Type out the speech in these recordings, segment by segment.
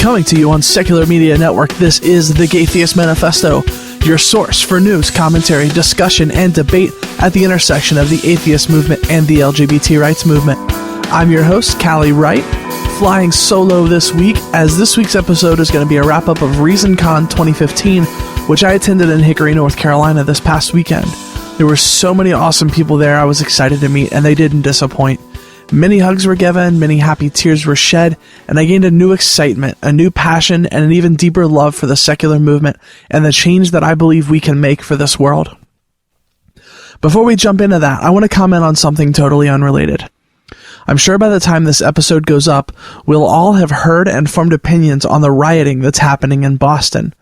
Coming to you on Secular Media Network, this is the Gaytheist Manifesto, your source for news, commentary, discussion, and debate at the intersection of the atheist movement and the LGBT rights movement. I'm your host, Callie Wright, flying solo this week, as this week's episode is going to be a wrap-up of ReasonCon 2015, which I attended in Hickory, North Carolina this past weekend. There were so many awesome people there I was excited to meet, and they didn't disappoint. Many hugs were given, many happy tears were shed, and I gained a new excitement, a new passion, and an even deeper love for the secular movement and the change that I believe we can make for this world. Before we jump into that, I want to comment on something totally unrelated. I'm sure by the time this episode goes up, we'll all have heard and formed opinions on the rioting that's happening in Boston.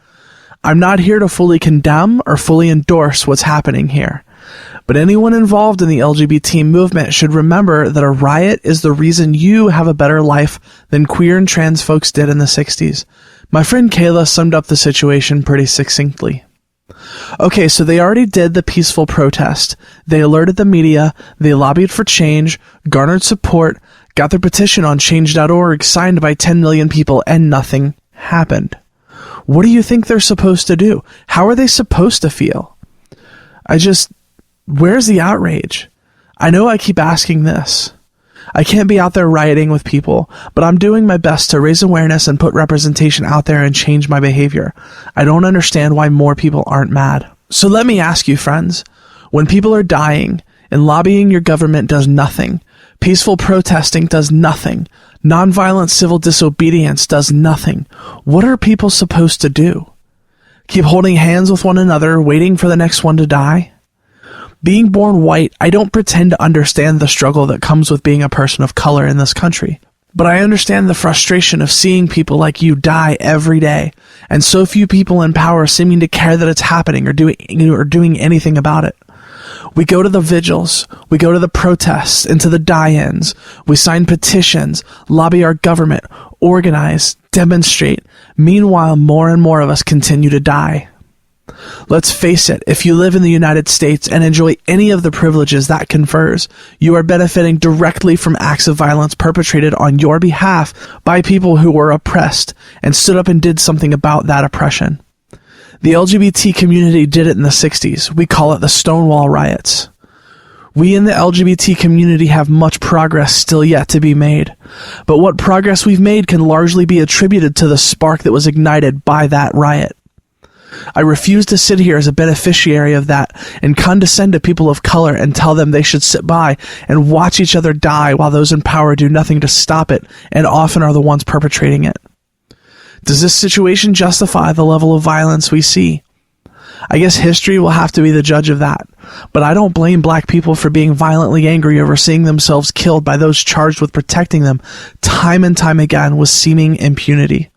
I'm not here to fully condemn or fully endorse what's happening here. But anyone involved in the LGBT movement should remember that a riot is the reason you have a better life than queer and trans folks did in the 60s. My friend Kayla summed up the situation pretty succinctly. Okay, so they already did the peaceful protest. They alerted the media, they lobbied for change, garnered support, got their petition on change.org signed by 10 million people, and nothing happened. What do you think they're supposed to do? How are they supposed to feel? Where's the outrage? I know I keep asking this. I can't be out there rioting with people, but I'm doing my best to raise awareness and put representation out there and change my behavior. I don't understand why more people aren't mad. So let me ask you, friends, when people are dying and lobbying your government does nothing, peaceful protesting does nothing, nonviolent civil disobedience does nothing, what are people supposed to do? Keep holding hands with one another, waiting for the next one to die? Being born white, I don't pretend to understand the struggle that comes with being a person of color in this country. But I understand the frustration of seeing people like you die every day, and so few people in power seeming to care that it's happening or doing anything about it. We go to the vigils, we go to the protests, into the die-ins, we sign petitions, lobby our government, organize, demonstrate. Meanwhile, more and more of us continue to die. Let's face it, if you live in the United States and enjoy any of the privileges that confers, you are benefiting directly from acts of violence perpetrated on your behalf by people who were oppressed and stood up and did something about that oppression. The LGBT community did it in the 60s. We call it the Stonewall riots. We in the LGBT community have much progress still yet to be made, but what progress we've made can largely be attributed to the spark that was ignited by that riot. I refuse to sit here as a beneficiary of that and condescend to people of color and tell them they should sit by and watch each other die while those in power do nothing to stop it and often are the ones perpetrating it. Does this situation justify the level of violence we see? I guess history will have to be the judge of that, but I don't blame black people for being violently angry over seeing themselves killed by those charged with protecting them time and time again with seeming impunity.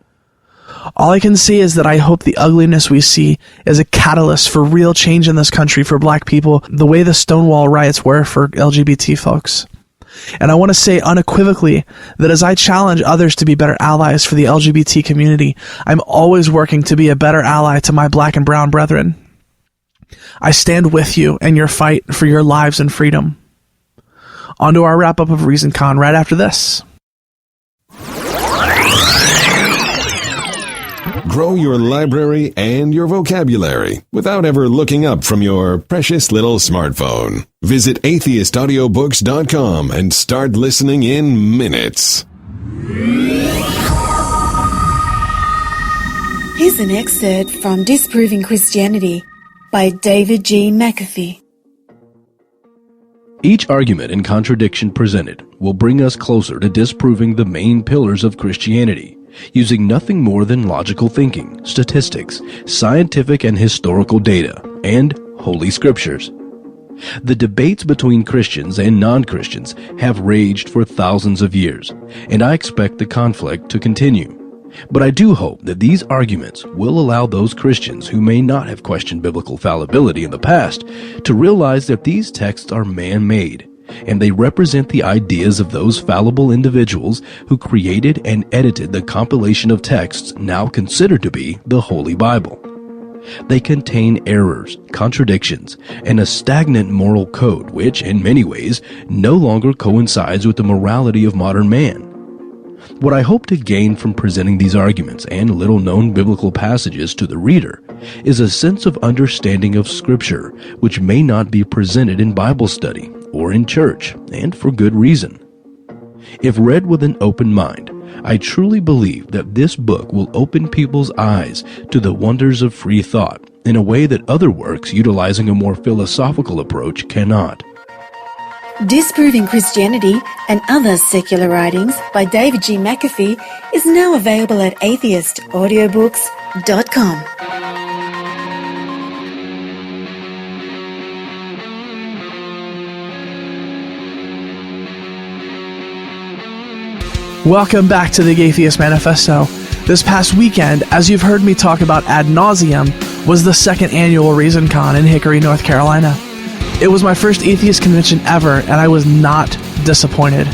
All I can say is that I hope the ugliness we see is a catalyst for real change in this country for black people, the way the Stonewall riots were for LGBT folks. And I want to say unequivocally that as I challenge others to be better allies for the LGBT community, I'm always working to be a better ally to my black and brown brethren. I stand with you in your fight for your lives and freedom. On to our wrap-up of ReasonCon right after this. Grow your library and your vocabulary without ever looking up from your precious little smartphone. Visit atheistaudiobooks.com and start listening in minutes. Here's an excerpt from Disproving Christianity by David G. McAfee. Each argument and contradiction presented will bring us closer to disproving the main pillars of Christianity, using nothing more than logical thinking, statistics, scientific and historical data, and holy scriptures. The debates between Christians and non-Christians have raged for thousands of years, and I expect the conflict to continue. But I do hope that these arguments will allow those Christians who may not have questioned biblical fallibility in the past to realize that these texts are man-made, and they represent the ideas of those fallible individuals who created and edited the compilation of texts now considered to be the Holy Bible. They contain errors, contradictions, and a stagnant moral code which, in many ways, no longer coincides with the morality of modern man. What I hope to gain from presenting these arguments and little-known biblical passages to the reader is a sense of understanding of Scripture, which may not be presented in Bible study or in church, and for good reason. If read with an open mind, I truly believe that this book will open people's eyes to the wonders of free thought in a way that other works utilizing a more philosophical approach cannot. Disproving Christianity and Other Secular Writings by David G. McAfee is now available at atheistaudiobooks.com. Welcome back to the Atheist Manifesto. This past weekend, as you've heard me talk about ad nauseum, was the second annual ReasonCon in Hickory, North Carolina. It was my first atheist convention ever, and I was not disappointed.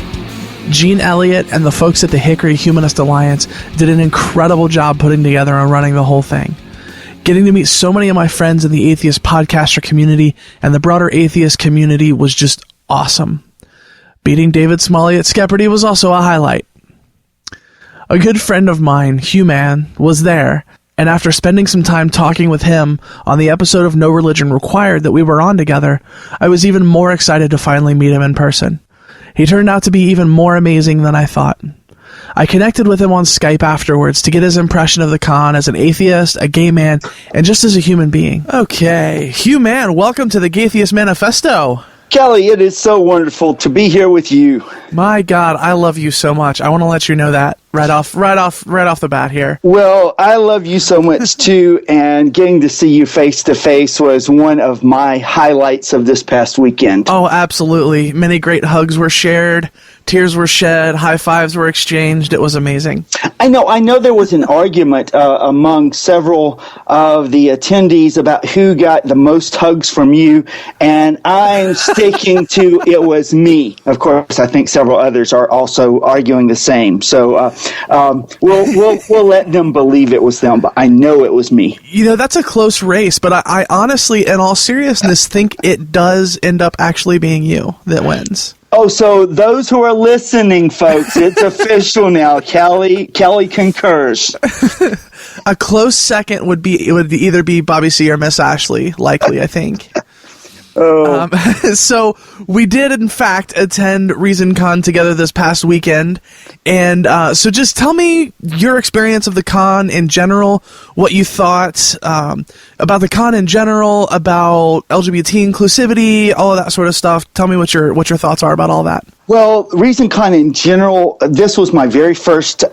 Gene Elliott and the folks at the Hickory Humanist Alliance did an incredible job putting together and running the whole thing. Getting to meet so many of my friends in the atheist podcaster community and the broader atheist community was just awesome. Beating David Smalley at Skepperty was also a highlight. A good friend of mine, Hugh Mann, was there, and after spending some time talking with him on the episode of No Religion Required that we were on together, I was even more excited to finally meet him in person. He turned out to be even more amazing than I thought. I connected with him on Skype afterwards to get his impression of the con as an atheist, a gay man, and just as a human being. Okay, Hugh Mann, welcome to the Atheist Manifesto. Kelly, it is so wonderful to be here with you. My God, I love you so much. I want to let you know that right off the bat here. Well, I love you so much too, and getting to see you face to face was one of my highlights of this past weekend. Oh, absolutely. Many great hugs were shared, tears were shed, high fives were exchanged. It was amazing. I know there was an argument among several of the attendees about who got the most hugs from you, and I'm sticking to it was me. Of course, I think several others are also arguing the same. So we'll let them believe it was them, but I know it was me. You know, that's a close race, but I honestly, in all seriousness, think it does end up actually being you that wins. Oh, so those who are listening, folks, it's official now. Kelly concurs. A close second would either be Bobby C or Miss Ashley, likely, I think. Oh. So we did, in fact, attend ReasonCon together this past weekend. And so just tell me your experience of the con in general, what you thought about the con in general, about LGBT inclusivity, all of that sort of stuff. Tell me what your thoughts are about all that. Well, ReasonCon in general, this was my very first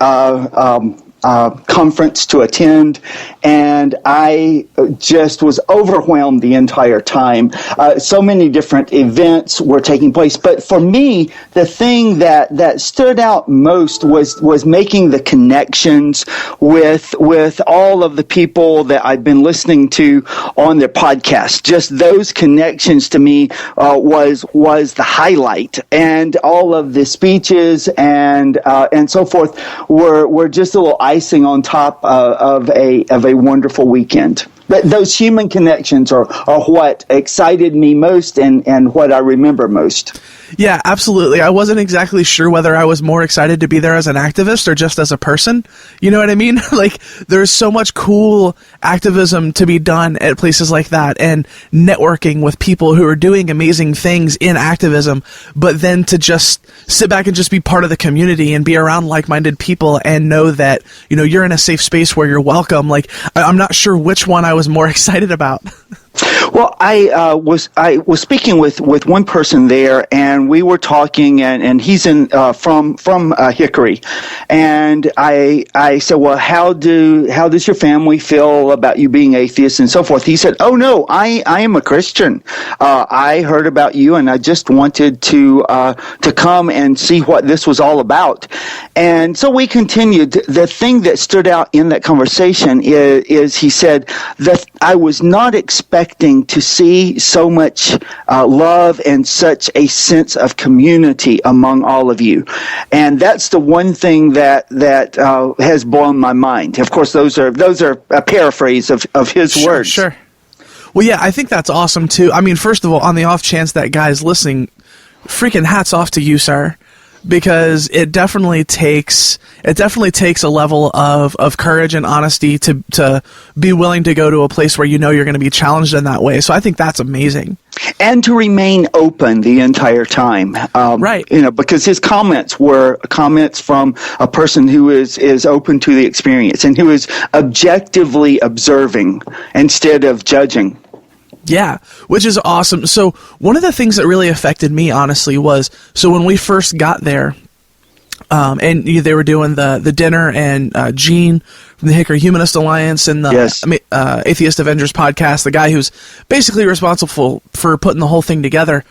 conference to attend, and I just was overwhelmed the entire time. So many different events were taking place, but for me, the thing that stood out most was making the connections with all of the people that I've been listening to on their podcast. Just those connections to me was the highlight, and all of the speeches and so forth were just a little icing on top of a wonderful weekend. But those human connections are what excited me most and what I remember most. Yeah, absolutely. I wasn't exactly sure whether I was more excited to be there as an activist or just as a person. You know what I mean? Like, there's so much cool activism to be done at places like that, and networking with people who are doing amazing things in activism, but then to just sit back and just be part of the community and be around like-minded people and know that, you know, you're in a safe space where you're welcome. Like, I'm not sure which one I was more excited about. Well, I was speaking with one person there, and we were talking, and he's from Hickory, and I said, well, how does your family feel about you being atheist and so forth? He said, oh no, I am a Christian. I heard about you, and I just wanted to come and see what this was all about. And so we continued. The thing that stood out in that conversation is he said that I was not expecting to see so much love and such a sense of community among all of you, and that's the one thing that has blown my mind. Of course, those are a paraphrase of his words. Sure. Well, yeah, I think that's awesome too. I mean, first of all, on the off chance that guy's listening, freaking hats off to you, sir, because it definitely takes a level of courage and honesty to be willing to go to a place where you know you're going to be challenged in that way. So I think that's amazing. And to remain open the entire time. Right. Because his comments were comments from a person who is open to the experience and who is objectively observing instead of judging. Yeah, which is awesome. So one of the things that really affected me, honestly, was so when we first got there, and they were doing the dinner, and Gene from the Hickory Humanist Alliance and the Atheist Avengers podcast, the guy who's basically responsible for putting the whole thing together,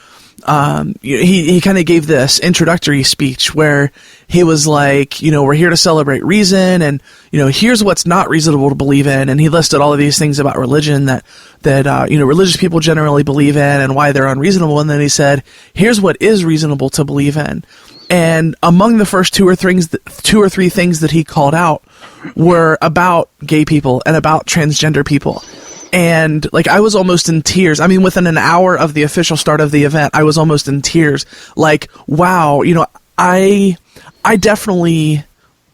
he kind of gave this introductory speech where he was like, we're here to celebrate reason, and here's what's not reasonable to believe in, and he listed all of these things about religion that religious people generally believe in and why they're unreasonable, and then he said, here's what is reasonable to believe in. And among the first two or three things that he called out were about gay people and about transgender people. And I was almost in tears. I mean, within an hour of the official start of the event, I was almost in tears. Wow, I definitely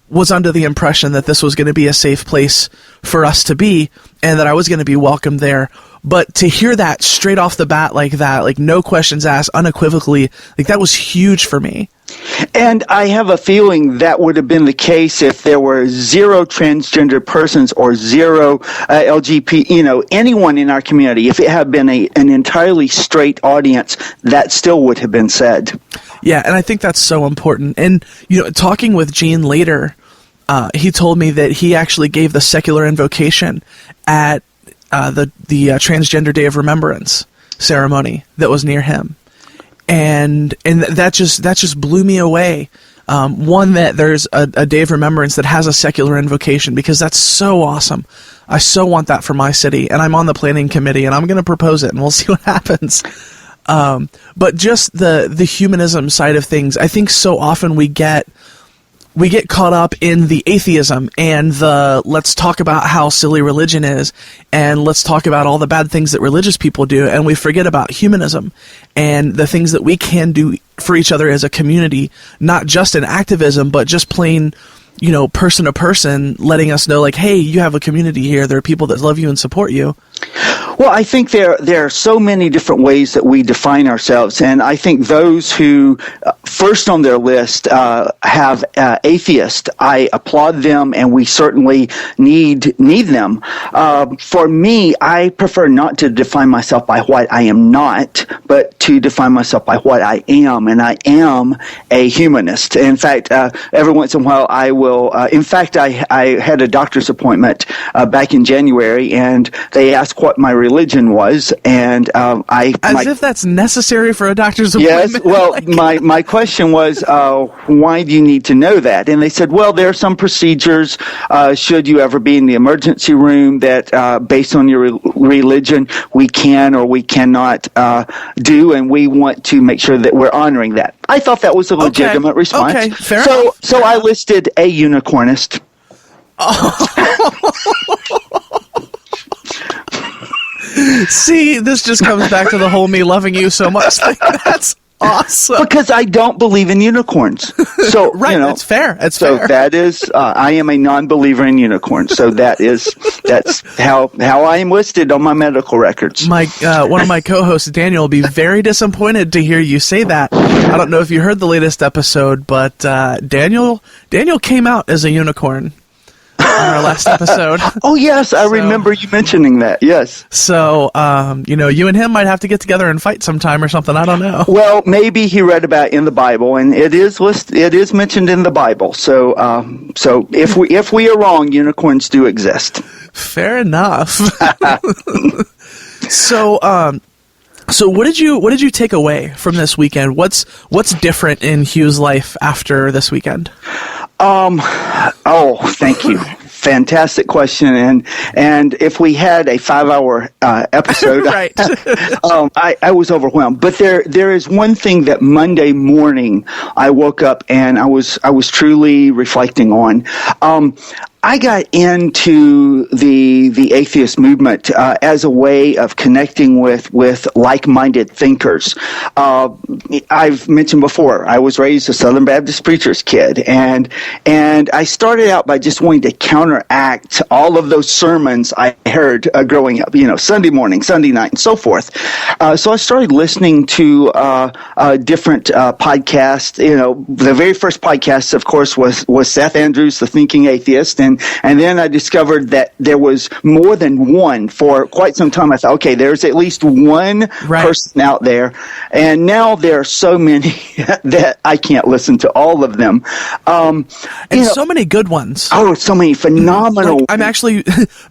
was under the impression that this was going to be a safe place for us to be and that I was going to be welcomed there. But to hear that straight off the bat like that, no questions asked, unequivocally, that was huge for me. And I have a feeling that would have been the case if there were zero transgender persons or zero LGBT, anyone in our community. If it had been an entirely straight audience, that still would have been said. Yeah, and I think that's so important. And, talking with Gene later, he told me that he actually gave the secular invocation at the Transgender Day of Remembrance ceremony that was near him. And that just blew me away. One, that there's a day of remembrance that has a secular invocation, because that's so awesome. I so want that for my city, and I'm on the planning committee, and I'm going to propose it, and we'll see what happens. But just the humanism side of things, I think so often we get caught up in the atheism and the let's talk about how silly religion is, and let's talk about all the bad things that religious people do, and we forget about humanism and the things that we can do for each other as a community, not just in activism, but just plain, person to person, letting us know, hey, you have a community here. There are people that love you and support you. Well, I think there are so many different ways that we define ourselves, and I think those who first on their list have atheist, I applaud them, and we certainly need them. For me, I prefer not to define myself by what I am not, but to define myself by what I am, and I am a humanist. In fact, every once in a while I will, I had a doctor's appointment back in January, and they asked what my religion was, and if that's necessary for a doctor's appointment. Yes, well, my question was, why do you need to know that? And they said, well, there are some procedures, should you ever be in the emergency room, that based on your religion, we can or we cannot do, and we want to make sure that we're honoring that. I thought that was a legitimate response. Okay, fair enough. So I listed a unicornist. See, this just comes back to the whole me loving you so much thing. That's awesome. Because I don't believe in unicorns. So right, it's fair. It's so fair. That is, I am a non-believer in unicorns. So that's how I am listed on my medical records. One of my co-hosts, Daniel, will be very disappointed to hear you say that. I don't know if you heard the latest episode, but Daniel came out as a unicorn on our last episode. Oh yes, I remember you mentioning that. Yes. So, you and him might have to get together and fight sometime or something. I don't know. Well, maybe he read about it in the Bible, and it is mentioned in the Bible. So, if we are wrong, unicorns do exist. Fair enough. So what did you take away from this weekend? What's different in Hugh's life after this weekend? Thank you. Fantastic question. And if we had a 5-hour episode, right. I was overwhelmed. But there is one thing that Monday morning I woke up and I was truly reflecting on. I got into the atheist movement as a way of connecting with like-minded thinkers. I've mentioned before, I was raised a Southern Baptist preacher's kid, and I started out by just wanting to counteract all of those sermons I heard growing up, Sunday morning, Sunday night, and so forth. So I started listening to different podcasts. The very first podcast, of course, was Seth Andrews, the Thinking Atheist, and then I discovered that there was more than one. For quite some time, I thought, okay, there's at least one person out there, and now there are so many that I can't listen to all of them. And so many good ones. Oh, so many phenomenal. I'm actually,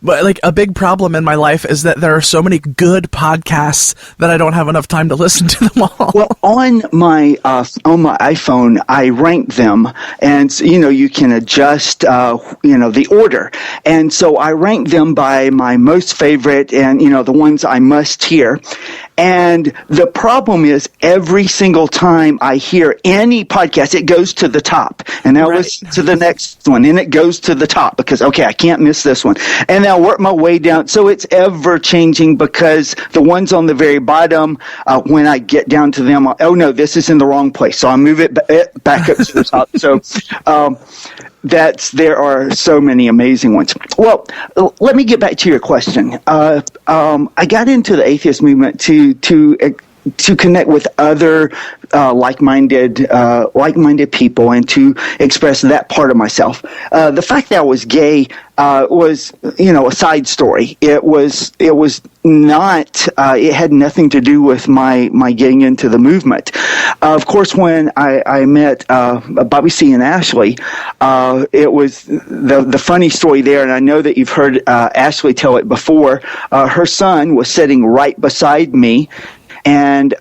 but a big problem in my life is that there are so many good podcasts that I don't have enough time to listen to them all. Well, on my iPhone, I rank them, and you can adjust the order, and so I rank them by my most favorite and the ones I must hear. And the problem is, every single time I hear any podcast, it goes to the top. And I'll listen to the next one, and it goes to the top because, okay, I can't miss this one. And I'll work my way down. So it's ever changing because the ones on the very bottom, when I get down to them, oh no, this is in the wrong place. So I move it back up to the top. So, there are so many amazing ones. Well, let me get back to your question. I got into the atheist movement to connect with other like-minded people and to express that part of myself. The fact that I was gay was a side story. It was not. It had nothing to do with my getting into the movement. Of course, when I met Bobby C. and Ashley, it was the funny story there, and I know that you've heard Ashley tell it before. Her son was sitting right beside me. And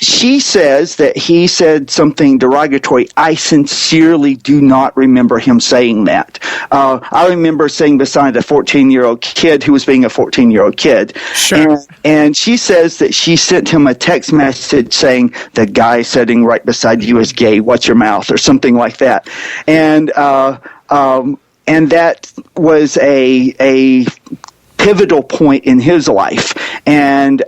she says that he said something derogatory. I sincerely do not remember him saying that. I remember sitting beside a 14-year-old kid who was being a 14-year-old kid. Sure. And she says that she sent him a text message saying, the guy sitting right beside you is gay, watch your mouth, or something like that. And that was a pivotal point in his life. And,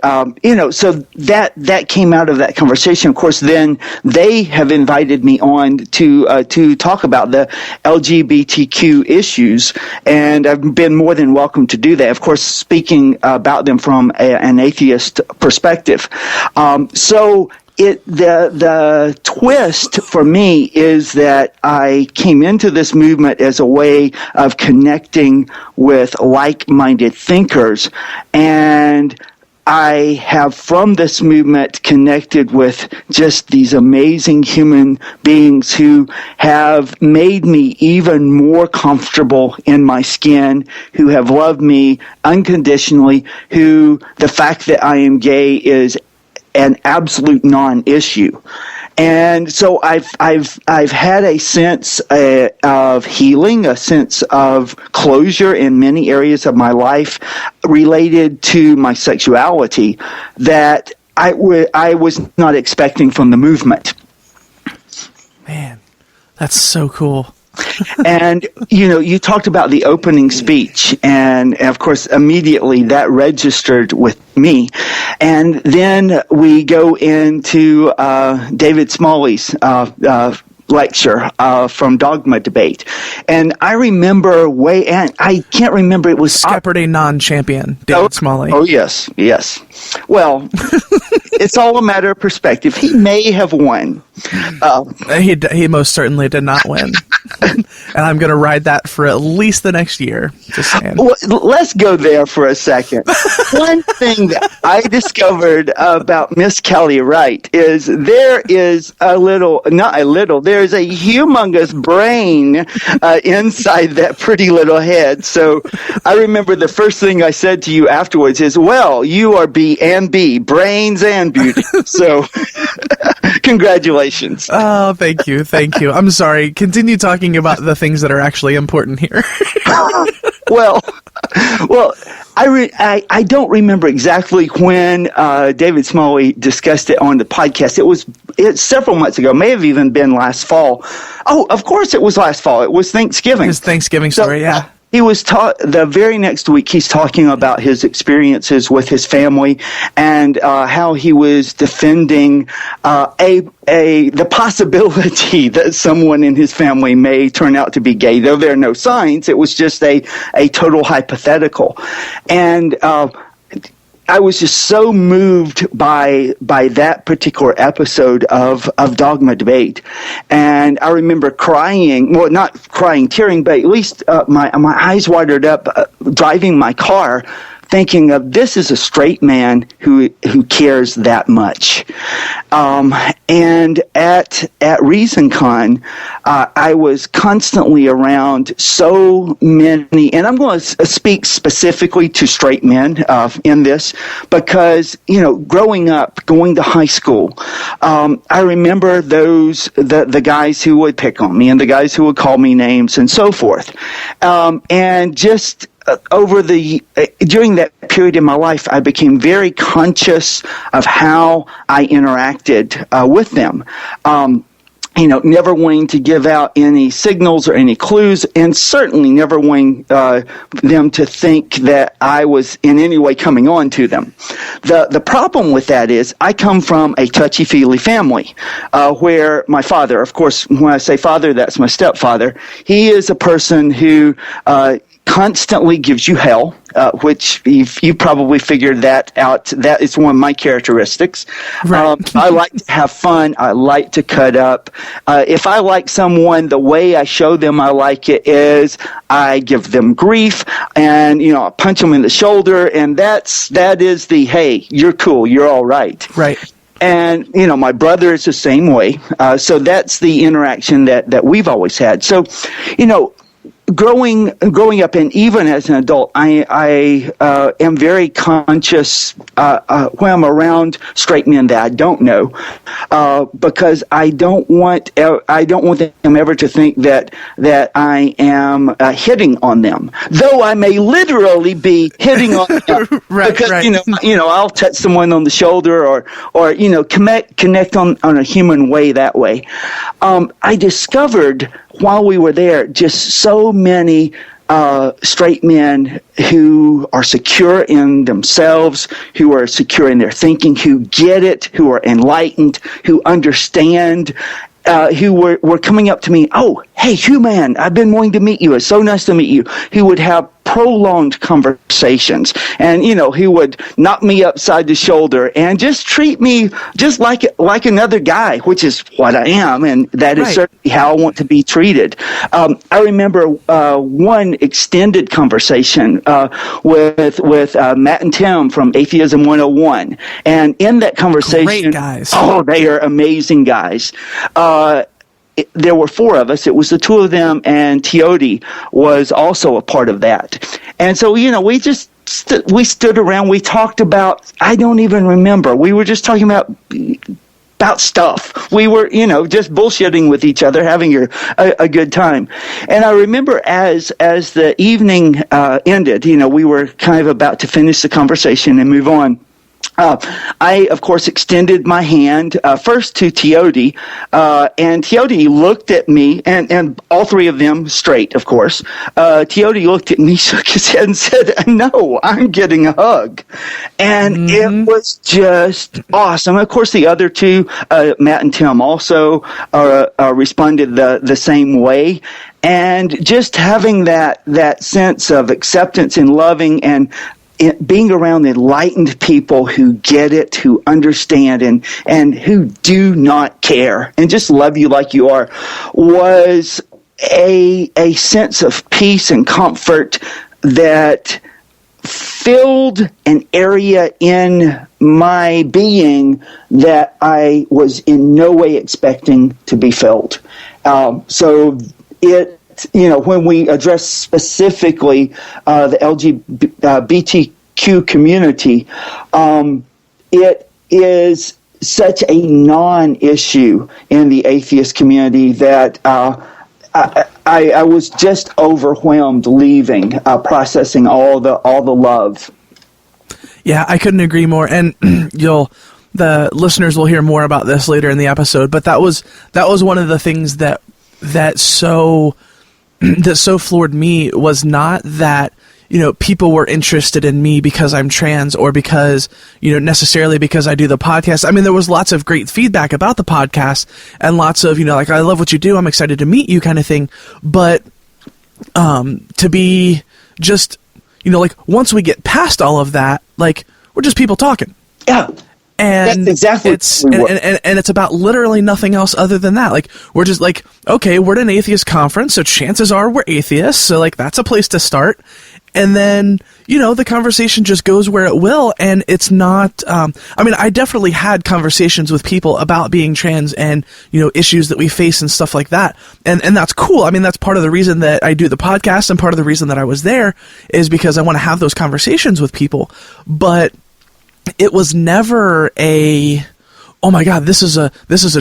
so that came out of that conversation. Of course, then they have invited me on to talk about the LGBTQ issues, and I've been more than welcome to do that. Of course, speaking about them from an atheist perspective. The twist for me is that I came into this movement as a way of connecting with like-minded thinkers, and I have from this movement connected with just these amazing human beings who have made me even more comfortable in my skin, who have loved me unconditionally, who the fact that I am gay is an absolute non-issue. And so I've had a sense of healing, a sense of closure in many areas of my life related to my sexuality that I was not expecting from the movement. Man, that's so cool. And, you talked about the opening speech, and of course, immediately that registered with me. And then we go into David Smalley's lecture from Dogma Debate. And I remember and I can't remember, it was Skepperday non-champion, David Smalley. Oh, yes. Well, it's all a matter of perspective. He may have won. He most certainly did not win. And I'm going to ride that for at least the next year. Just saying. Well, let's go there for a second. One thing that I discovered about Miss Kelly Wright is there's a humongous brain inside that pretty little head. So I remember the first thing I said to you afterwards is, well, you are B and B, brains and beauty. So congratulations. Oh, thank you. I'm sorry. Continue talking about the things that are actually important here. Well, I don't remember exactly when David Smalley discussed it on the podcast. It's several months ago. May have even been last fall. Oh, of course it was last fall. It was Thanksgiving. His Thanksgiving story, yeah. he was the very next week, he's talking about his experiences with his family and how he was defending the possibility that someone in his family may turn out to be gay. Though there are no signs, it was just a total hypothetical. And I was just so moved by that particular episode of Dogma Debate. And I remember crying, well, not crying, tearing, but at least my eyes watered up driving my car, thinking of this is a straight man who cares that much. And at ReasonCon, I was constantly around so many, and I'm going to speak specifically to straight men in this, because, growing up, going to high school, I remember the guys who would pick on me and the guys who would call me names and so forth. And just during that period in my life, I became very conscious of how I interacted with them. Never wanting to give out any signals or any clues, and certainly never wanting them to think that I was in any way coming on to them. The problem with that is I come from a touchy-feely family where my father, of course, when I say father, that's my stepfather, he is a person who constantly gives you hell, which you probably figured that out. That is one of my characteristics. Right. I like to have fun. I like to cut up. If I like someone, the way I show them I like it is I give them grief and, I punch them in the shoulder, and that is the, hey, you're cool, you're all right. Right. And, my brother is the same way. So that's the interaction that we've always had. So, growing up, and even as an adult, I am very conscious when I'm around straight men that I don't know, because I don't want them ever to think that I am hitting on them, though I may literally be hitting on them. Because I'll touch someone on the shoulder or connect on a human way that way. I discovered while we were there just so many straight men who are secure in themselves, who are secure in their thinking, who get it, who are enlightened, who understand, who were coming up to me, oh, hey, Hugh, man, I've been wanting to meet you. It's so nice to meet you. Who would have prolonged conversations, and he would knock me upside the shoulder and just treat me just like another guy, which is what I am, and that is certainly how I want to be treated. I remember one extended conversation with Matt and Tim from Atheism 101, and in that conversation, great guys. Oh, they are amazing guys. There were four of us. It was the two of them, and Teody was also a part of that. And so, we just we stood around. We talked about, I don't even remember. We were just talking about stuff. We were, just bullshitting with each other, having a good time. And I remember as the evening ended, we were kind of about to finish the conversation and move on. I, of course, extended my hand first to Teody, and Teody looked at me, and all three of them straight, of course. Teody looked at me, shook his head, and said, no, I'm getting a hug. And it was just awesome. Of course, the other two, Matt and Tim, also responded the same way. And just having that sense of acceptance and loving and being around enlightened people who get it, who understand, and who do not care and just love you like you are, was a sense of peace and comfort that filled an area in my being that I was in no way expecting to be filled. So it, when we address specifically the LGBTQ community, it is such a non-issue in the atheist community that I was just overwhelmed leaving, processing all the love. Yeah, I couldn't agree more. And the listeners will hear more about this later in the episode. But that was one of the things that so that so floored me was not that, people were interested in me because I'm trans or because, necessarily because I do the podcast. I mean, there was lots of great feedback about the podcast and lots of, like, I love what you do, I'm excited to meet you kind of thing. But to be just, like, once we get past all of that, like, we're just people talking. Yeah. And that's exactly and it's about literally nothing else other than that. Like, we're just like, okay, we're at an atheist conference, so chances are we're atheists, so like that's a place to start. And then, the conversation just goes where it will, and it's not, I definitely had conversations with people about being trans and, issues that we face and stuff like that. And that's cool. I mean, that's part of the reason that I do the podcast, and part of the reason that I was there is because I want to have those conversations with people. But it was never oh my God, this is a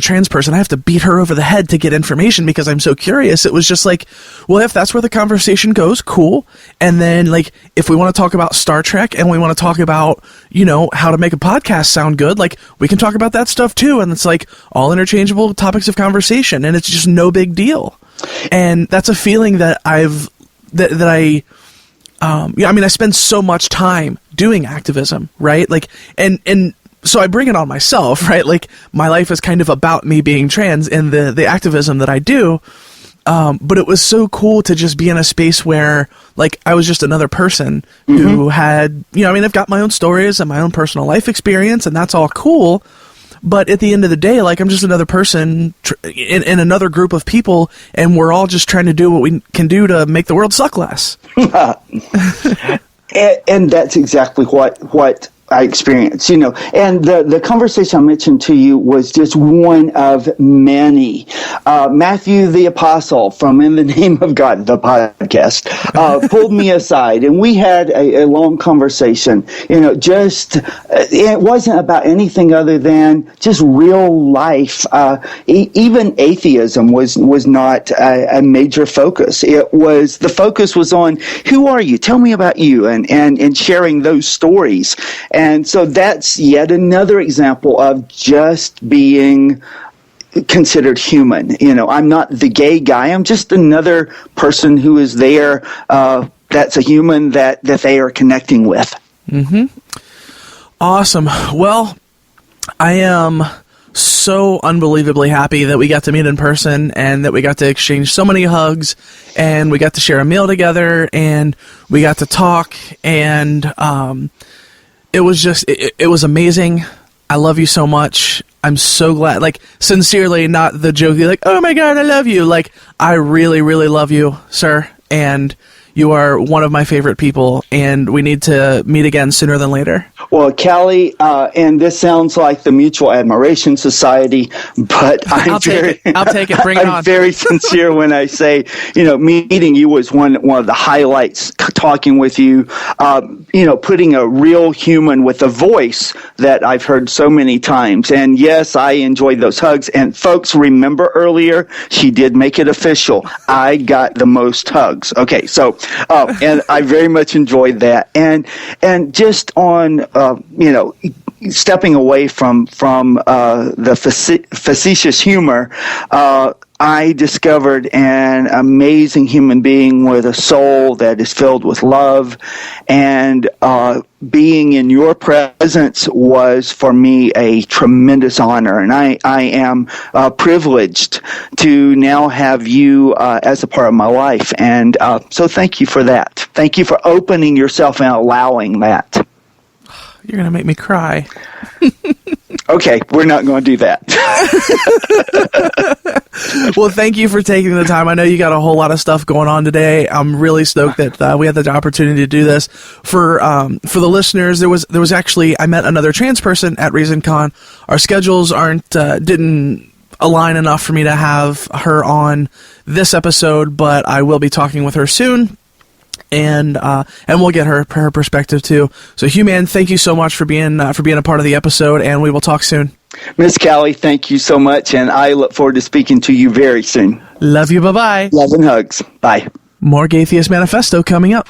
trans person, I have to beat her over the head to get information because I'm so curious. It was just like, well, if that's where the conversation goes, cool. And then, like, if we want to talk about Star Trek and we want to talk about, how to make a podcast sound good, like, we can talk about that stuff too. And it's like all interchangeable topics of conversation, and it's just no big deal. And that's a feeling that I spend so much time doing activism, right? Like, and so I bring it on myself, right? Like, my life is kind of about me being trans and the activism that I do. But it was so cool to just be in a space where, like, I was just another person who had, I've got my own stories and my own personal life experience, and that's all cool. But at the end of the day, like, I'm just another person in another group of people, and we're all just trying to do what we can do to make the world suck less. And that's exactly what I experienced, and the conversation I mentioned to you was just one of many. Matthew the Apostle from In the Name of God, the podcast, pulled me aside, and we had a long conversation. It wasn't about anything other than just real life. Even atheism was not a major focus. The focus was on, who are you? Tell me about you, and sharing those stories. And so that's yet another example of just being considered human. I'm not the gay guy. I'm just another person who is there. That's a human that they are connecting with. Mm-hmm. Awesome. Well, I am so unbelievably happy that we got to meet in person and that we got to exchange so many hugs and we got to share a meal together and we got to talk, and it was just, it was amazing. I love you so much. I'm so glad, like, sincerely, not the jokey, like, oh my God, I love you. Like, I really, really love you, sir. And you are one of my favorite people, and we need to meet again sooner than later. Well, Callie, and this sounds like the Mutual Admiration Society, but I'll take it. Bring it on. I'm very sincere when I say, meeting you was one of the highlights. Talking with you, putting a real human with a voice that I've heard so many times. And yes, I enjoyed those hugs. And folks, remember earlier, she did make it official. I got the most hugs. Okay, so. And I very much enjoyed that, and just on stepping away from the facetious humor, I discovered an amazing human being with a soul that is filled with love, and being in your presence was for me a tremendous honor, and I am privileged to now have you as a part of my life, and so thank you for that. Thank you for opening yourself and allowing that. You're going to make me cry. Okay, we're not going to do that. Well, thank you for taking the time. I know you got a whole lot of stuff going on today. I'm really stoked that we had the opportunity to do this. For the listeners, there was actually, I met another trans person at ReasonCon. Our schedules didn't align enough for me to have her on this episode, but I will be talking with her soon. And we'll get her perspective too. So, Hugh, man, thank you so much for being a part of the episode, and we will talk soon. Miss Callie, thank you so much, and I look forward to speaking to you very soon. Love you. Bye-bye. Love and hugs. Bye. More Gaytheist Manifesto coming up.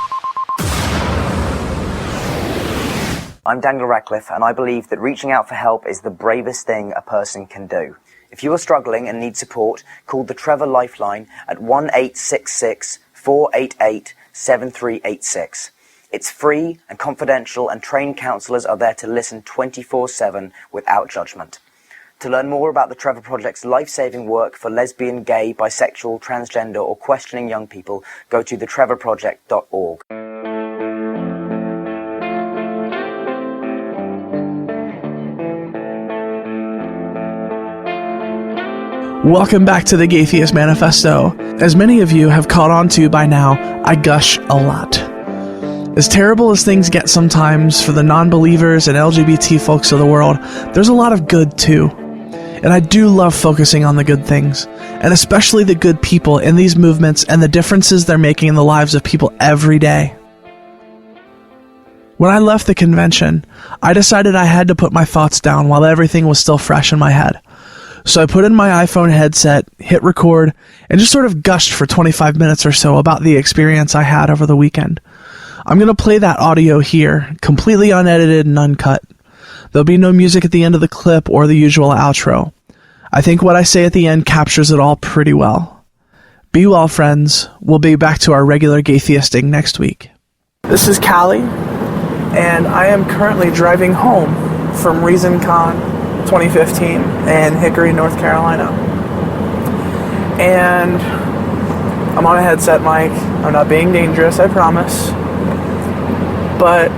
I'm Daniel Radcliffe, and I believe that reaching out for help is the bravest thing a person can do. If you are struggling and need support, call the Trevor Lifeline at 1-866 488-7386. It's free and confidential, and trained counselors are there to listen 24/7 without judgment. To learn more about the Trevor Project's life-saving work for lesbian, gay, bisexual, transgender, or questioning young people, go to thetrevorproject.org. Welcome back to the Gaytheist Manifesto. As many of you have caught on to by now, I gush a lot. As terrible as things get sometimes for the non-believers and LGBT folks of the world, there's a lot of good too. And I do love focusing on the good things, and especially the good people in these movements and the differences they're making in the lives of people every day. When I left the convention, I decided I had to put my thoughts down while everything was still fresh in my head. So I put in my iPhone headset, hit record, and just sort of gushed for 25 minutes or so about the experience I had over the weekend. I'm going to play that audio here, completely unedited and uncut. There'll be no music at the end of the clip or the usual outro. I think what I say at the end captures it all pretty well. Be well, friends. We'll be back to our regular gaytheisting next week. This is Callie, and I am currently driving home from ReasonCon 2015 in Hickory, North Carolina. And I'm on a headset mic. I'm not being dangerous, I promise. But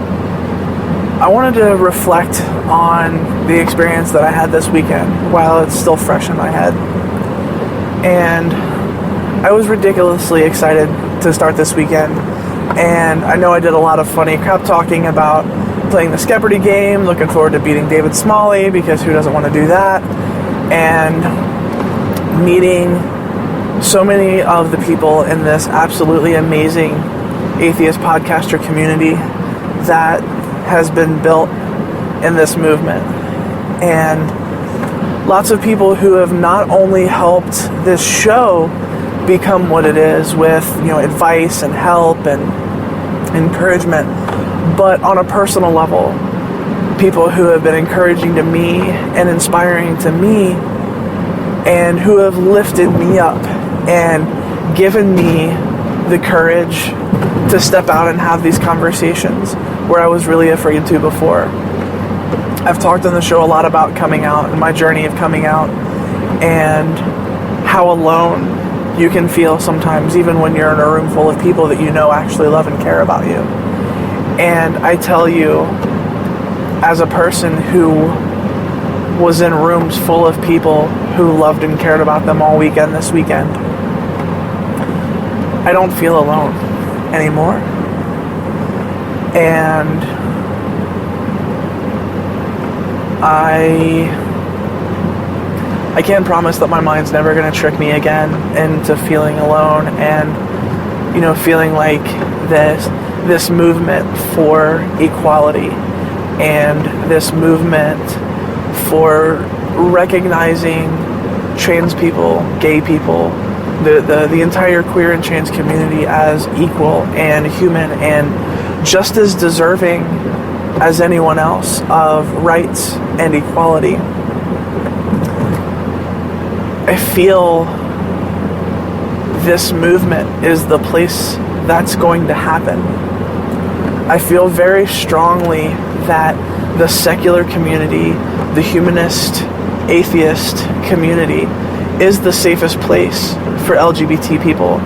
I wanted to reflect on the experience that I had this weekend while it's still fresh in my head. And I was ridiculously excited to start this weekend. And I know I did a lot of funny crap talking about playing the Skepperty game, looking forward to beating David Smalley, because who doesn't want to do that? And meeting so many of the people in this absolutely amazing atheist podcaster community that has been built in this movement. And lots of people who have not only helped this show become what it is with, advice and help and encouragement, but on a personal level, people who have been encouraging to me and inspiring to me, and who have lifted me up and given me the courage to step out and have these conversations where I was really afraid to before. I've talked on the show a lot about coming out and my journey of coming out, and how alone you can feel sometimes, even when you're in a room full of people that you know actually love and care about you. And I tell you, as a person who was in rooms full of people who loved and cared about them all weekend this weekend, I don't feel alone anymore. And I can't promise that my mind's never going to trick me again into feeling alone and, feeling like this movement for equality and this movement for recognizing trans people, gay people, the entire queer and trans community as equal and human and just as deserving as anyone else of rights and equality. I feel this movement is the place that's going to happen. I feel very strongly that the secular community, the humanist, atheist community, is the safest place for LGBT people,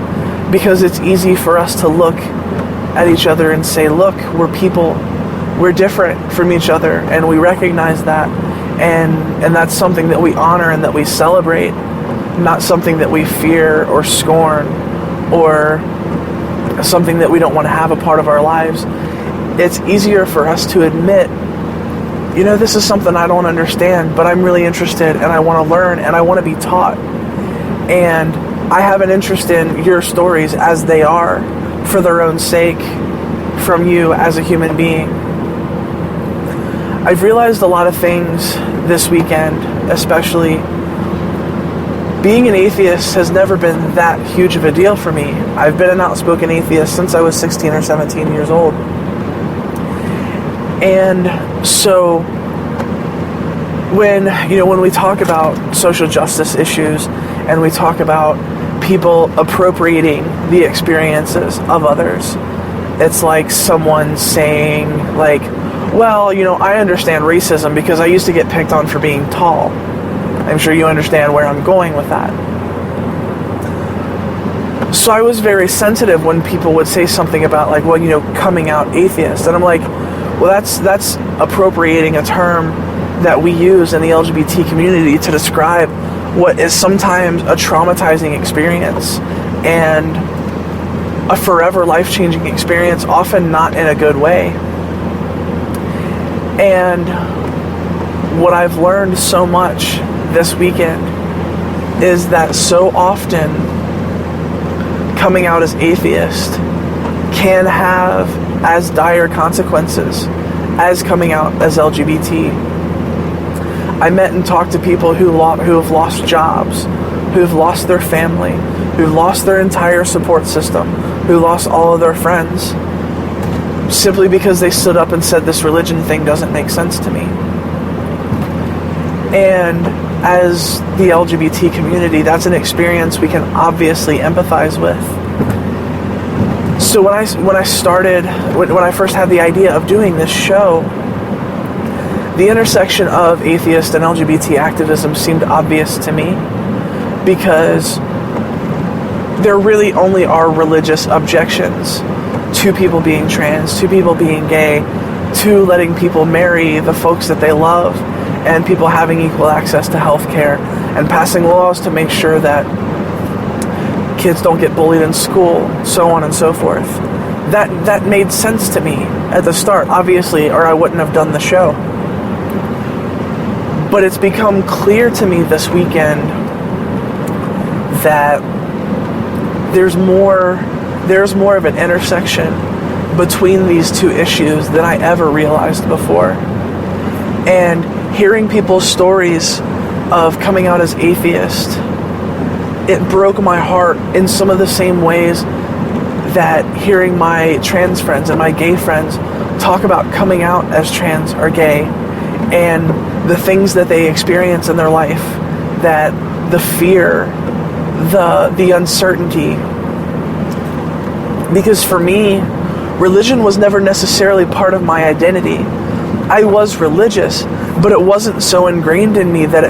because it's easy for us to look at each other and say, look, we're people, we're different from each other, and we recognize that, and that's something that we honor and that we celebrate, not something that we fear or scorn or something that we don't want to have a part of our lives. It's easier for us to admit, this is something I don't understand, but I'm really interested and I want to learn and I want to be taught. And I have an interest in your stories as they are, for their own sake, from you as a human being. I've realized a lot of things this weekend, especially being an atheist has never been that huge of a deal for me. I've been an outspoken atheist since I was 16 or 17 years old. And so when we talk about social justice issues and we talk about people appropriating the experiences of others. It's like someone saying, like, well, I understand racism because I used to get picked on for being tall. I'm sure you understand where I'm going with that. So I was very sensitive when people would say something about, like, well, coming out atheist. And I'm like, well, that's appropriating a term that we use in the LGBT community to describe what is sometimes a traumatizing experience and a forever life-changing experience, often not in a good way. And what I've learned so much this weekend is that so often coming out as atheist can have as dire consequences as coming out as LGBT. I met and talked to people who have lost jobs, who have lost their family, who've lost their entire support system, who lost all of their friends, simply because they stood up and said, this religion thing doesn't make sense to me. And as the LGBT community, that's an experience we can obviously empathize with. So when I first had the idea of doing this show, the intersection of atheist and LGBT activism seemed obvious to me, because there really only are religious objections to people being trans, to people being gay, to letting people marry the folks that they love, and people having equal access to health care, and passing laws to make sure that kids don't get bullied in school, so on and so forth. That made sense to me at the start, obviously, or I wouldn't have done the show. But it's become clear to me this weekend that there's more of an intersection between these two issues than I ever realized before. And hearing people's stories of coming out as atheist, it broke my heart in some of the same ways that hearing my trans friends and my gay friends talk about coming out as trans or gay and the things that they experience in their life, that the fear, the uncertainty. Because for me, religion was never necessarily part of my identity. I was religious, but it wasn't so ingrained in me that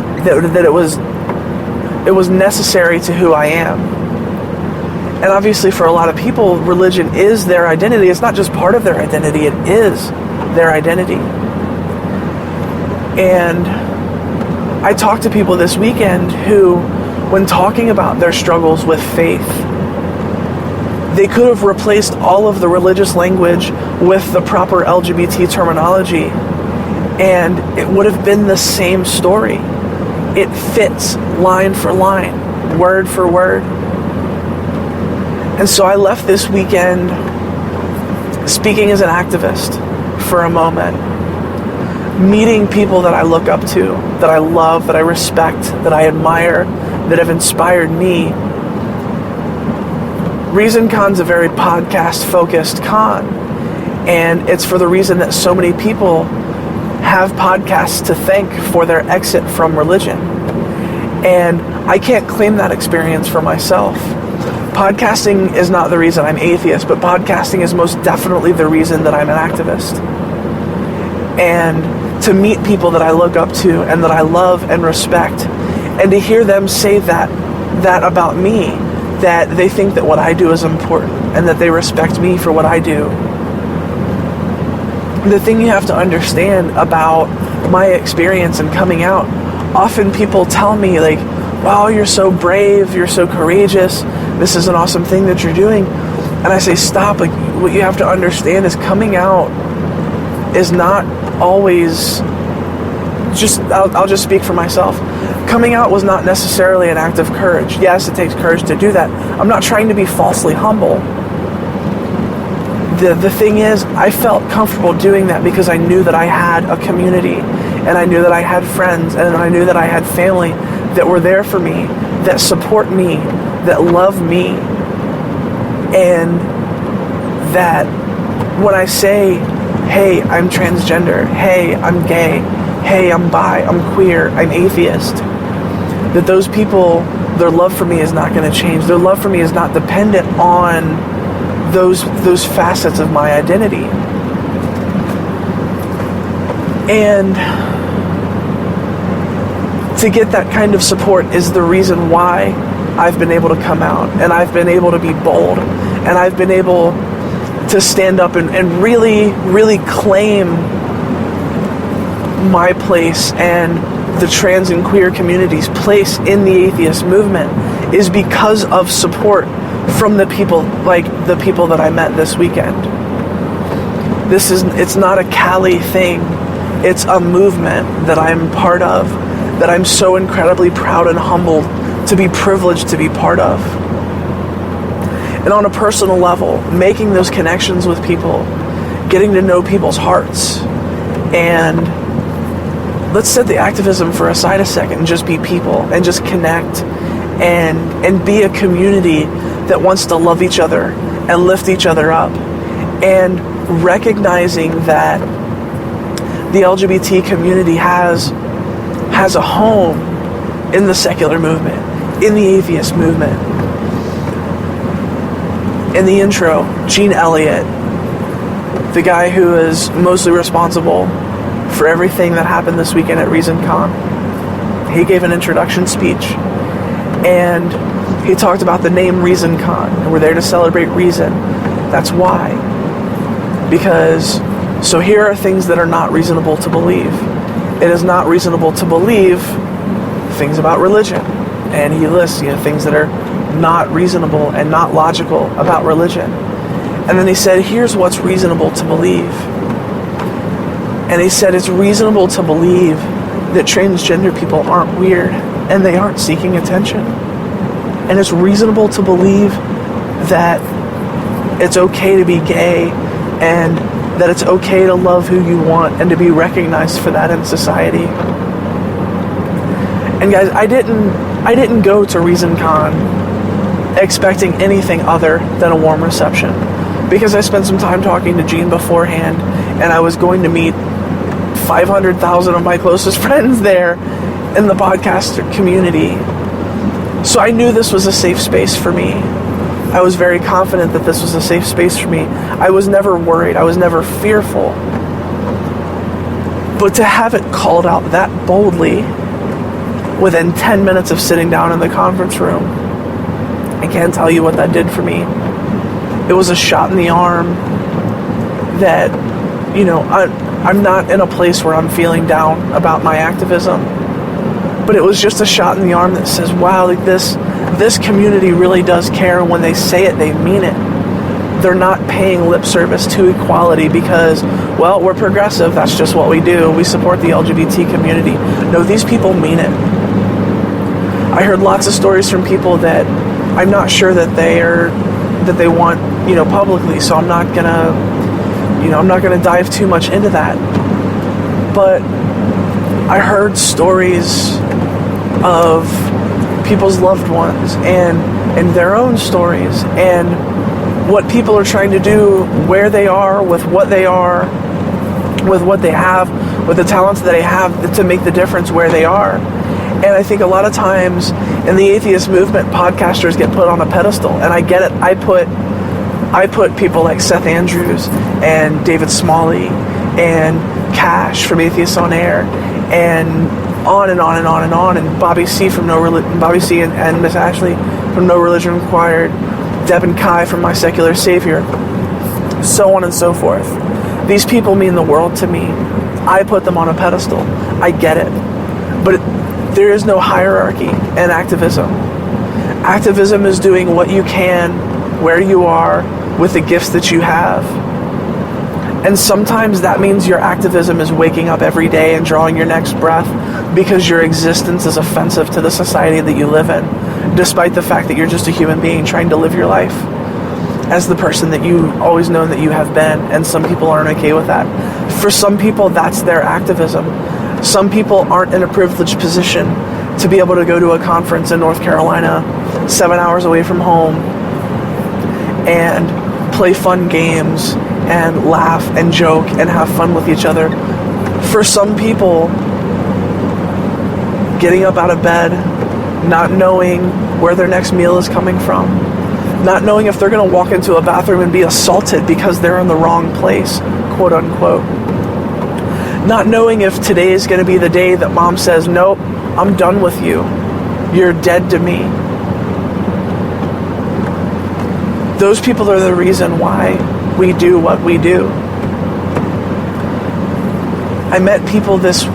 it was necessary to who I am. And obviously for a lot of people, religion is their identity. It's not just part of their identity, it is their identity. And I talked to people this weekend who, when talking about their struggles with faith, they could have replaced all of the religious language with the proper LGBT terminology, and it would have been the same story. It fits line for line, word for word. And so I left this weekend speaking as an activist for a moment, meeting people that I look up to, that I love, that I respect, that I admire, that have inspired me. ReasonCon's a very podcast-focused con, and it's for the reason that so many people have podcasts to thank for their exit from religion. And I can't claim that experience for myself. Podcasting is not the reason I'm atheist, but podcasting is most definitely the reason that I'm an activist. And to meet people that I look up to and that I love and respect, and to hear them say that about me, that they think that what I do is important and that they respect me for what I do. The thing you have to understand about my experience in coming out, often people tell me, like, wow, you're so brave, you're so courageous, this is an awesome thing that you're doing. And I say, stop. Like, what you have to understand is coming out is not always just, I'll just speak for myself. Coming out was not necessarily an act of courage. Yes, it takes courage to do that. I'm not trying to be falsely humble. The thing is, I felt comfortable doing that because I knew that I had a community, and I knew that I had friends, and I knew that I had family that were there for me, that support me, that love me, and that when I say, hey, I'm transgender, hey, I'm gay, hey, I'm bi, I'm queer, I'm atheist, that those people their love for me is not going to change. Their love for me is not dependent on those facets of my identity. And to get that kind of support is the reason why I've been able to come out, and I've been able to be bold, and I've been able to stand up and really, really claim my place and the trans and queer community's place in the atheist movement is because of support from the people, like the people that I met this weekend. It's not a Cali thing. It's a movement that I'm part of, that I'm so incredibly proud and humbled to be privileged to be part of. And on a personal level, making those connections with people, getting to know people's hearts, and let's set the activism for aside a second and just be people and just connect and be a community that wants to love each other and lift each other up, and recognizing that the LGBT community has a home in the secular movement, in the atheist movement. In the intro, Gene Elliott, the guy who is mostly responsible for everything that happened this weekend at ReasonCon, he gave an introduction speech, and he talked about the name ReasonCon, and we're there to celebrate reason. That's why. Because, so here are things that are not reasonable to believe. It is not reasonable to believe things about religion. And he lists, things that are not reasonable and not logical about religion. And then he said, here's what's reasonable to believe. And he said, it's reasonable to believe that transgender people aren't weird and they aren't seeking attention. And it's reasonable to believe that it's okay to be gay and that it's okay to love who you want and to be recognized for that in society. And guys, I didn't go to ReasonCon expecting anything other than a warm reception, because I spent some time talking to Gene beforehand, and I was going to meet 500,000 of my closest friends there in the podcaster community. So I knew this was a safe space for me. I was very confident that this was a safe space for me. I was never worried. I was never fearful. But to have it called out that boldly within 10 minutes of sitting down in the conference room, I can't tell you what that did for me. It was a shot in the arm that, I'm not in a place where I'm feeling down about my activism, but it was just a shot in the arm that says, wow, like this community really does care, and when they say it, they mean it. They're not paying lip service to equality because, well, we're progressive, that's just what we do, we support the LGBT community. No, these people mean it. I heard lots of stories from people that I'm not sure that they want, publicly, so I'm not gonna dive too much into that. But I heard stories of people's loved ones and their own stories, and what people are trying to do, where they are, with what they are, with what they have, with the talents that they have, to make the difference where they are. And I think a lot of times in the atheist movement, podcasters get put on a pedestal, and I get it. I put people like Seth Andrews and David Smalley and Cash from Atheists on Air and on and on and on and on, and Bobby C and Miss Ashley from No Religion Required, Deb and Kai from My Secular Savior, so on and so forth. These people mean the world to me. I put them on a pedestal. I get it. But there is no hierarchy in activism. Activism is doing what you can, where you are, with the gifts that you have. And sometimes that means your activism is waking up every day and drawing your next breath because your existence is offensive to the society that you live in, despite the fact that you're just a human being trying to live your life as the person that you always known that you have been. And some people aren't okay with that. For some people, that's their activism. Some people aren't in a privileged position to be able to go to a conference in North Carolina, 7 hours away from home, and play fun games and laugh and joke and have fun with each other. For some people, getting up out of bed not knowing where their next meal is coming from, not knowing if they're going to walk into a bathroom and be assaulted because they're in the wrong place, quote unquote. Not knowing if today is going to be the day that mom says, nope, I'm done with you. You're dead to me. Those people are the reason why we do what we do. I met people this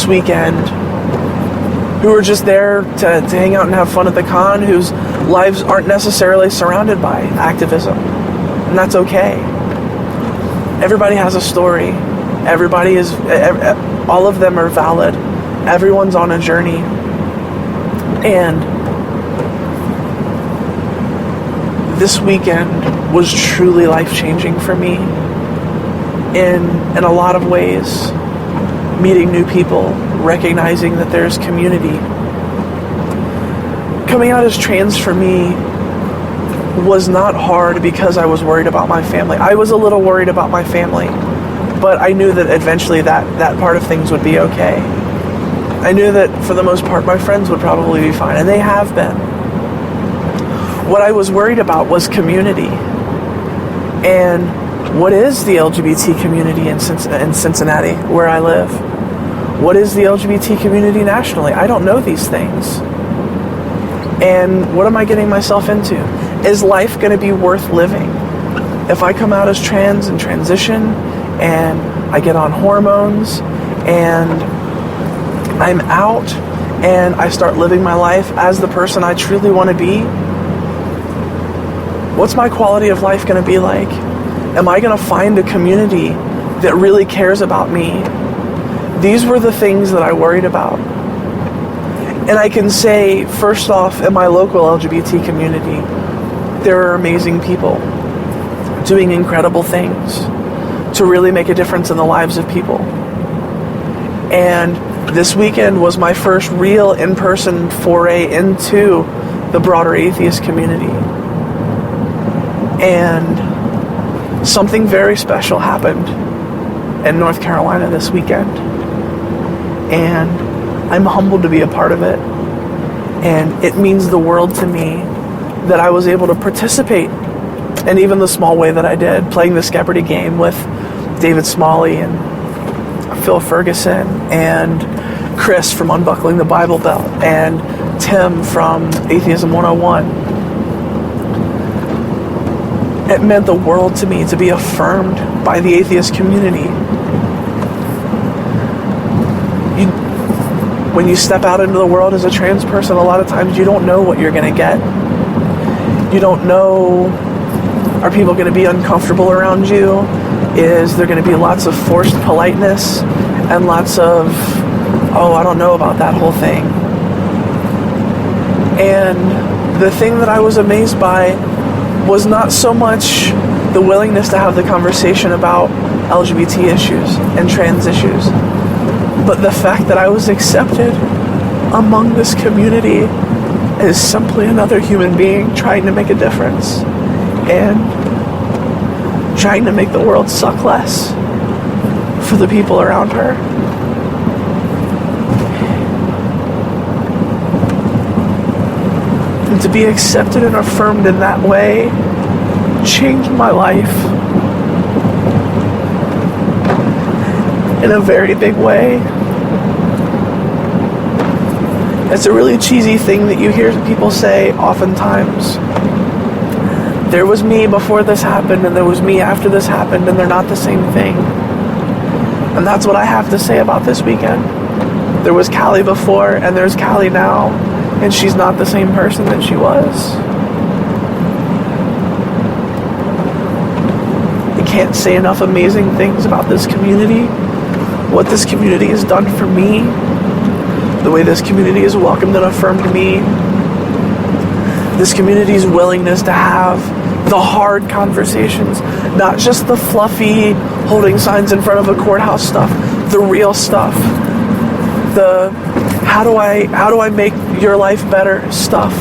weekend who are just there to hang out and have fun at the con, whose lives aren't necessarily surrounded by activism. And that's okay. Everybody has a story. All of them are valid. Everyone's on a journey. And this weekend was truly life-changing for me in a lot of ways. Meeting new people, recognizing that there's community. Coming out as trans for me was not hard because I was worried about my family. I was a little worried about my family, but I knew that eventually that part of things would be okay. I knew that for the most part my friends would probably be fine, and they have been. What I was worried about was community. And what is the LGBT community in Cincinnati, where I live? What is the LGBT community nationally? I don't know these things. And what am I getting myself into? Is life going to be worth living? If I come out as trans and transition, and I get on hormones, and I'm out, and I start living my life as the person I truly want to be, what's my quality of life going to be like? Am I going to find a community that really cares about me? These were the things that I worried about. And I can say, first off, in my local LGBT community, there are amazing people doing incredible things to really make a difference in the lives of people. And this weekend was my first real in-person foray into the broader atheist community. And something very special happened in North Carolina this weekend. And I'm humbled to be a part of it. And it means the world to me that I was able to participate in even the small way that I did, playing the Skepperty game with David Smalley and Phil Ferguson and Chris from Unbuckling the Bible Belt and Tim from Atheism 101. It meant the world to me to be affirmed by the atheist community. When you step out into the world as a trans person, a lot of times you don't know what you're going to get. You don't know, are people going to be uncomfortable around you? Is there going to be lots of forced politeness and lots of, oh, I don't know about that whole thing. And the thing that I was amazed by was not so much the willingness to have the conversation about LGBT issues and trans issues, but the fact that I was accepted among this community as simply another human being trying to make a difference and trying to make the world suck less for the people around her. And to be accepted and affirmed in that way changed my life in a very big way. It's a really cheesy thing that you hear people say oftentimes. There was me before this happened and there was me after this happened, and they're not the same thing. And that's what I have to say about this weekend. There was Callie before and there's Callie now, and she's not the same person that she was. I can't say enough amazing things about this community, what this community has done for me, the way this community has welcomed and affirmed me, this community's willingness to have the hard conversations, not just the fluffy holding signs in front of a courthouse stuff, the real stuff, the how do I make your life better stuff,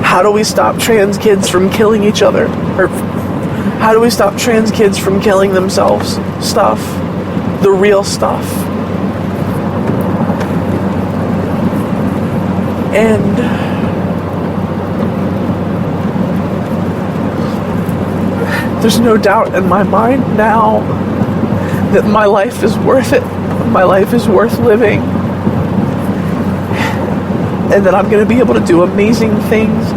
how do we stop trans kids from killing each other, or how do we stop trans kids from killing themselves stuff, the real stuff. And There's no doubt in my mind now that my life is worth it. My life is worth living. And that I'm going to be able to do amazing things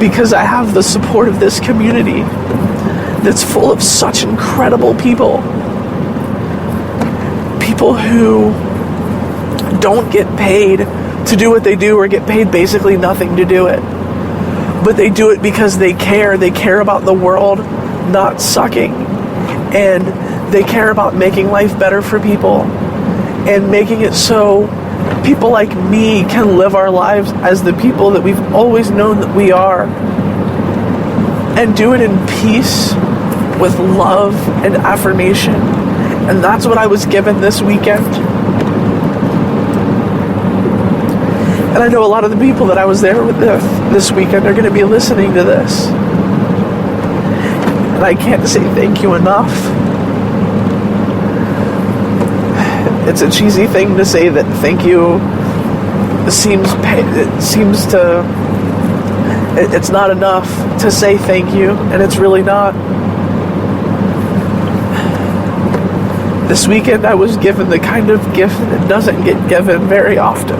because I have the support of this community that's full of such incredible people. People who don't get paid to do what they do or get paid basically nothing to do it. But they do it because they care. They care about the world not sucking. And they care about making life better for people and making it so people like me can live our lives as the people that we've always known that we are, and do it in peace with love and affirmation. And that's what I was given this weekend. And I know a lot of the people that I was there with this weekend are going to be listening to this. And I can't say thank you enough. It's a cheesy thing to say that thank you it's not enough to say thank you, and it's really not. This weekend I was given the kind of gift that doesn't get given very often.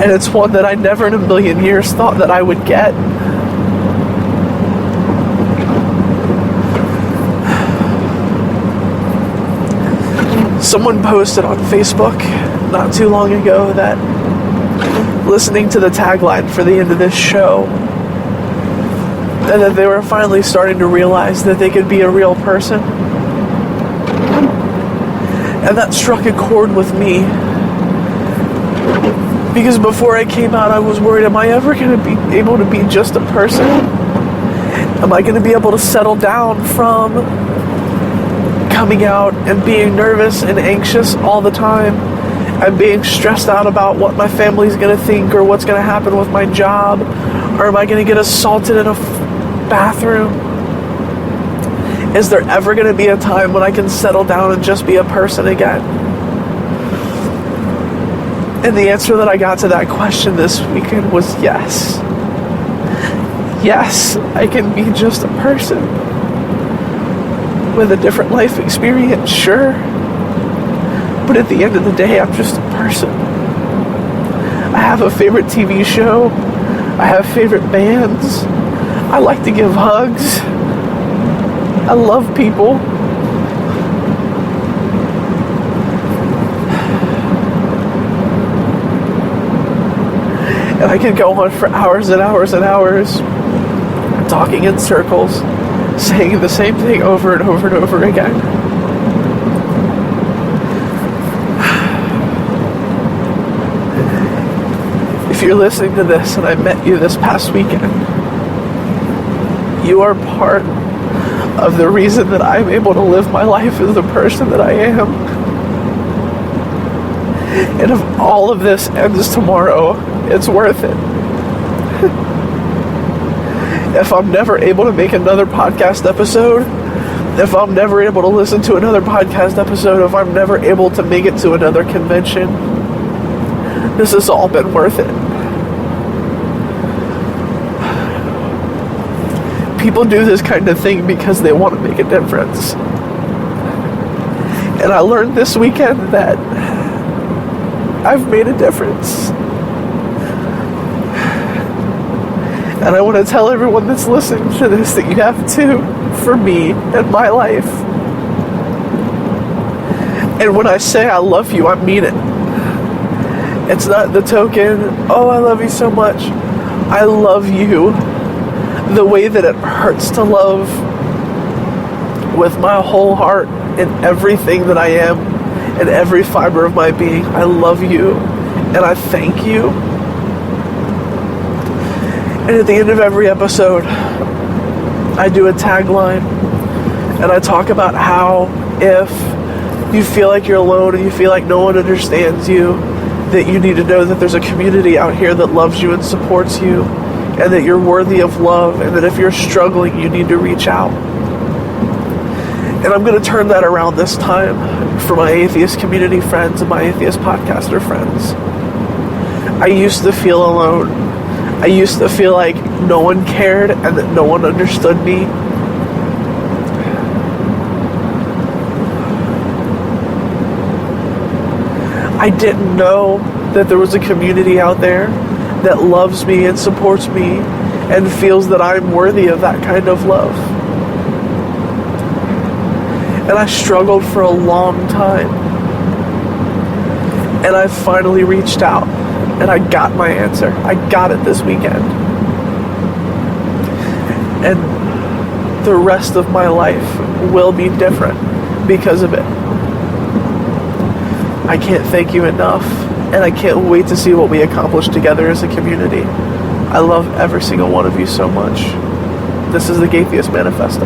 And it's one that I never in a million years thought that I would get. Someone posted on Facebook not too long ago that listening to the tagline for the end of this show, and that they were finally starting to realize that they could be a real person. And that struck a chord with me. Because before I came out, I was worried, am I ever going to be able to be just a person? Am I going to be able to settle down from coming out and being nervous and anxious all the time and being stressed out about what my family's going to think or what's going to happen with my job? Or am I going to get assaulted in a bathroom? Is there ever going to be a time when I can settle down and just be a person again? And the answer that I got to that question this weekend was yes. Yes, I can be just a person with a different life experience, sure. But at the end of the day, I'm just a person. I have a favorite TV show. I have favorite bands. I like to give hugs. I love people. And I can go on for hours and hours and hours talking in circles, saying the same thing over and over and over again. If you're listening to this and I met you this past weekend, you are part of the reason that I'm able to live my life as the person that I am. And if all of this ends tomorrow, it's worth it. If I'm never able to make another podcast episode, if I'm never able to listen to another podcast episode, if I'm never able to make it to another convention, this has all been worth it. People do this kind of thing because they want to make a difference. And I learned this weekend that I've made a difference. And I want to tell everyone that's listening to this that you have too, for me and my life. And when I say I love you, I mean it. It's not the token, oh, I love you so much. I love you the way that it hurts to love with my whole heart and everything that I am and every fiber of my being. I love you and I thank you. And at the end of every episode, I do a tagline and I talk about how if you feel like you're alone and you feel like no one understands you, that you need to know that there's a community out here that loves you and supports you, and that you're worthy of love, and that if you're struggling, you need to reach out. And I'm going to turn that around this time for my atheist community friends and my atheist podcaster friends. I used to feel alone. I used to feel like no one cared and that no one understood me. I didn't know that there was a community out there that loves me and supports me and feels that I'm worthy of that kind of love. And I struggled for a long time. And I finally reached out and I got my answer. I got it this weekend. And the rest of my life will be different because of it. I can't thank you enough, and I can't wait to see what we accomplish together as a community. I love every single one of you so much. This is the Gatheist Manifesto.